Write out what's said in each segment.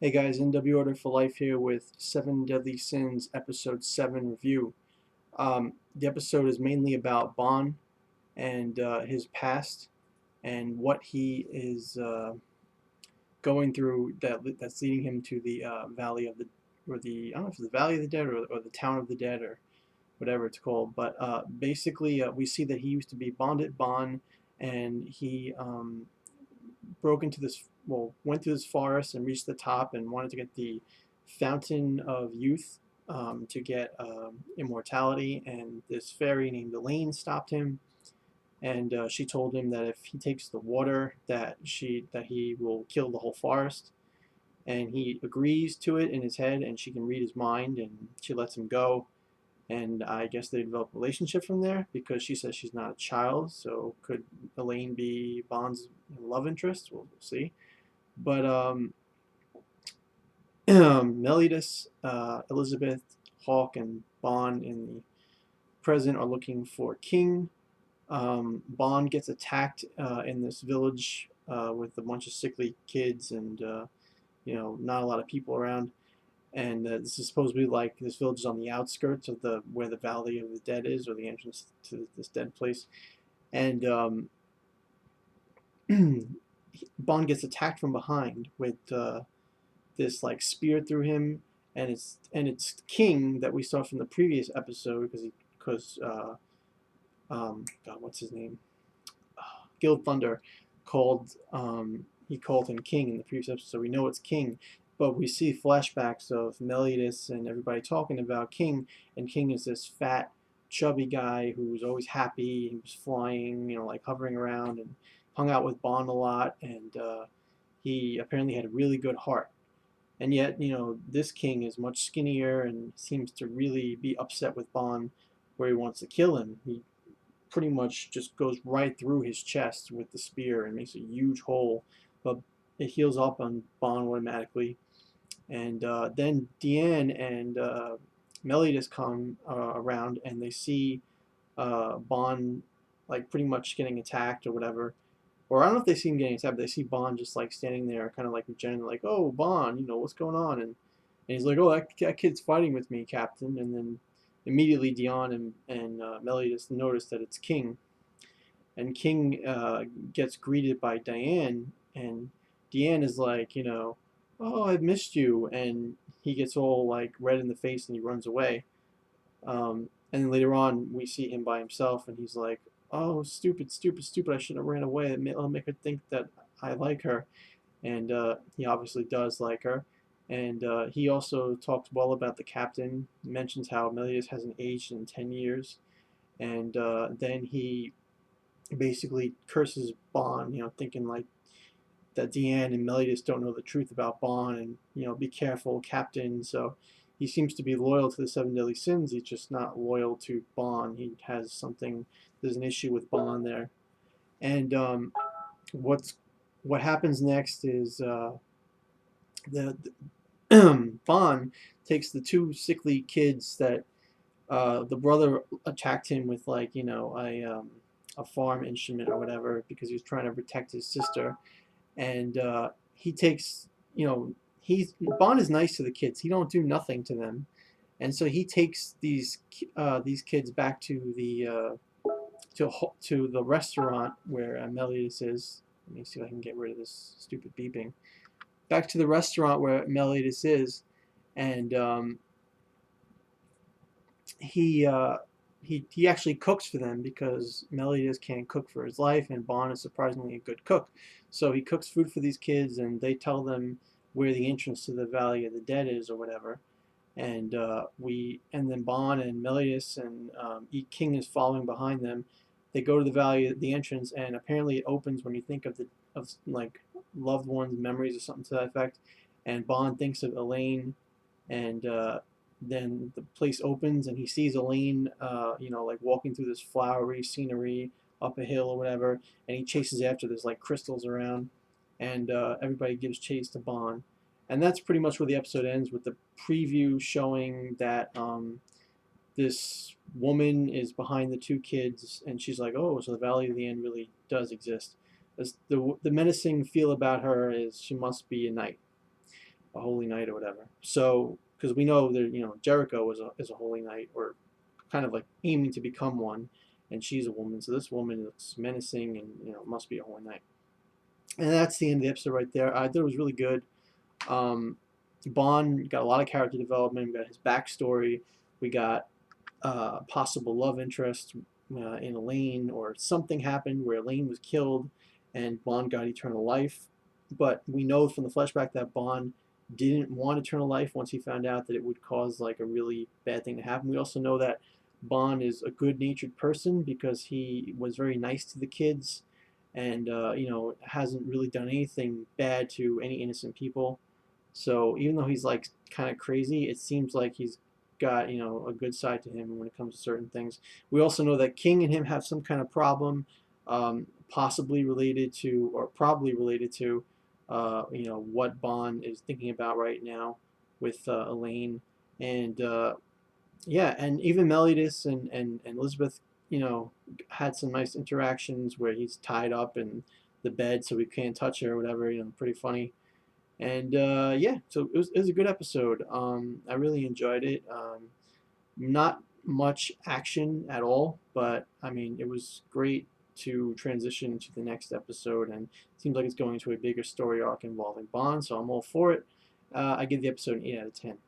Hey guys, NW Order for Life here with Seven Deadly Sins Episode 7 review. The episode is mainly about Bon and his past and what he is going through that's leading him to the Valley of the, or the, I don't know if it's the Valley of the Dead or the Town of the Dead or whatever it's called. But basically we see that he used to be Bonded Bon, and he broke into this, well, went to this forest and reached the top and wanted to get the Fountain of Youth, to get immortality. And this fairy named Elaine stopped him, and she told him that if he takes the water, that he will kill the whole forest. And he agrees to it in his head, and she can read his mind, and she lets him go. And I guess they develop a relationship from there because she says she's not a child. So could Elaine be Bond's love interest? We'll see. But Meliodas, Elizabeth, Hawke, and Bond in the present are looking for King. Bond gets attacked in this village with a bunch of sickly kids and not a lot of people around. And this is supposed to be like, this village is on the outskirts of the where the Valley of the Dead is, or the entrance to this dead place. And Bond gets attacked from behind with this like spear through him, and it's King that we saw from the previous episode, because God, what's his name? Guild Thunder called he called him King in the previous episode. So we know it's King, but we see flashbacks of Meliodas and everybody talking about King, and King is this fat, chubby guy who was always happy. He was flying, like hovering around, and hung out with Bond a lot, and he apparently had a really good heart. And yet, this King is much skinnier and seems to really be upset with Bond, where he wants to kill him. He pretty much just goes right through his chest with the spear and makes a huge hole, but it heals up on Bond automatically. And then Deanne and Meliodas come around, and they see Bond like pretty much getting attacked or whatever. Or I don't know if they see him getting attacked, but they see Bond just like standing there, kind of like generally like, "Oh, Bond, what's going on?" And he's like, "Oh, that kid's fighting with me, Captain." And then immediately Dion and Meliodas notice that it's King, and King gets greeted by Diane, and Diane is like, "Oh, I've missed you," and he gets all like red in the face and he runs away. And then later on, we see him by himself, and he's like, "Oh, stupid, stupid, stupid! I should have ran away. It'll make her think that I like her." And he obviously does like her. And he also talks well about the captain, mentions how Meliodas hasn't aged in 10 years. And then he basically curses Bond, thinking like that Deanne and Meliodas don't know the truth about Bond, and be careful, Captain. So he seems to be loyal to the Seven Deadly Sins. He's just not loyal to Bond. He has something. There's an issue with Bond there. And what's what happens next is the Bond takes the two sickly kids that the brother attacked him with, like, a farm instrument or whatever, because he was trying to protect his sister. And he takes, he's Bond is nice to the kids. He don't do nothing to them, and so he takes these kids back to the restaurant where Meliodas is. Let me see if I can get rid of this stupid beeping. Back to the restaurant where Meliodas is, and he he actually cooks for them because Meliodas can't cook for his life, and Bond is surprisingly a good cook. So he cooks food for these kids, and they tell them where the entrance to the Valley of the Dead is or whatever. And and then Bond and Meliodas and King is following behind them. They go to the Valley, the entrance, and apparently it opens when you think of like loved ones' memories or something to that effect. And Bond thinks of Elaine, and then the place opens and he sees Elaine, like walking through this flowery scenery up a hill or whatever, and he chases after. There's like crystals around, and everybody gives chase to Bond. And that's pretty much where the episode ends, with the preview showing that this woman is behind the two kids, and she's like, "Oh, so the Valley of the End really does exist." The menacing feel about her is she must be a knight. a holy knight or whatever. So because we know that Jericho is a holy knight, or kind of like aiming to become one, and she's a woman. So this woman looks menacing and must be a holy knight. And that's the end of the episode right there. I thought it was really good. Um, Bond got a lot of character development. We got his backstory. We got possible love interest in Elaine, or something happened where Elaine was killed and Bond got eternal life. But we know from the flashback that Bond didn't want eternal life once he found out that it would cause like a really bad thing to happen. We also know that Bond is a good-natured person because he was very nice to the kids, and hasn't really done anything bad to any innocent people. So even though he's like kind of crazy, it seems like he's got a good side to him when it comes to certain things. We also know that King and him have some kind of problem, possibly related to, or probably related to, what Bond is thinking about right now with Elaine, and yeah, and even Meliodas and Elizabeth, had some nice interactions where he's tied up in the bed so he can't touch her or whatever. Pretty funny. And yeah, so it was a good episode. I really enjoyed it. Not much action at all, but I mean, it was great to transition to the next episode, and it seems like it's going to a bigger story arc involving Bond, so I'm all for it. I give the episode an 8 out of 10.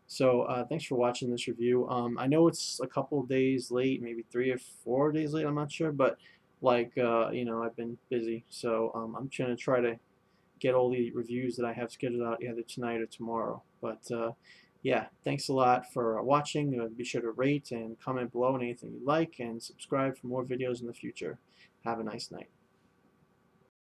So thanks for watching this review. I know it's a couple of days late, maybe 3 or 4 days late, I'm not sure, but like, I've been busy, so I'm going to try to get all the reviews that I have scheduled out either tonight or tomorrow. But yeah, thanks a lot for watching. Be sure to rate and comment below on anything you like, and subscribe for more videos in the future. Have a nice night.